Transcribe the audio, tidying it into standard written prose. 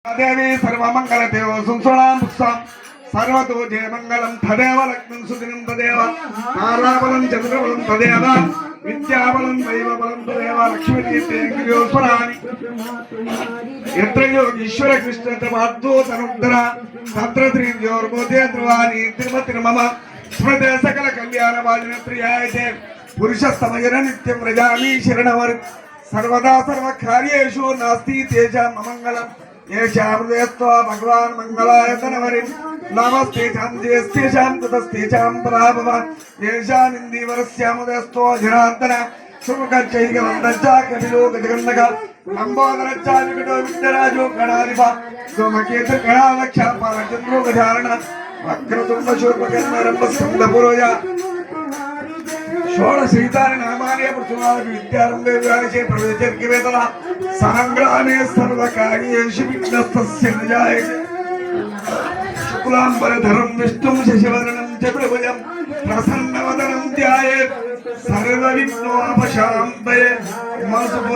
देवी सर्वमंगलदेव सुंसुणां पुष्पां सर्वतो जयमंगलं तदेव लग्नं सुदिनं तदेव ताराबलं चंद्रबलं तदेव विद्याबलं दैवबलं तदेव लक्ष्मीदेवीस्वराणि यत्र योगीश्वर कृष्ण तमाद्भुत अनुग्रह तत्र त्रियोर्मोदे ध्रुवाणि तिरुमतिर्मम स्मृते सकल कल्याण वाजिन प्रियायते पुरुषस्तमयन नित्यं व्रजामि शरणवर सर्वदा सर्वकार्येषु नास्ति तेषाम् अमङ्गलम् येषामृतयस्त्वा भगवान् मङ्गलायतनवरिं नमस्ते चान्देस्तेषां कुतस्तेषां पराभव येषामिन्दीवरस्यामुदयस्तो जनार्दन सुमुखच्चैकवन्दश्च कपिलो गजगण्डक लम्बोदरच्च विकटो विघ्नराजो गणाधिप सोमकेतुर्गणाध्यक्ष पालचन्द्रो गजानन वक्रतुण्डशूर्पकर्मरम्भस्कन्दपुरोज षोडशीतानि नामानि प्रथमादि विद्यारम्भे व्यासे प्रवेशर्किवेतला संग्रामे सर्वकार्येषु विघ्नस्तस्य न जायते शुक्लाम्बरधरं विष्णुं शशिवर्णं चतुर्भुजं प्रसन्नवदनं ध्यायेत् सर्वविघ्नोपशान्तये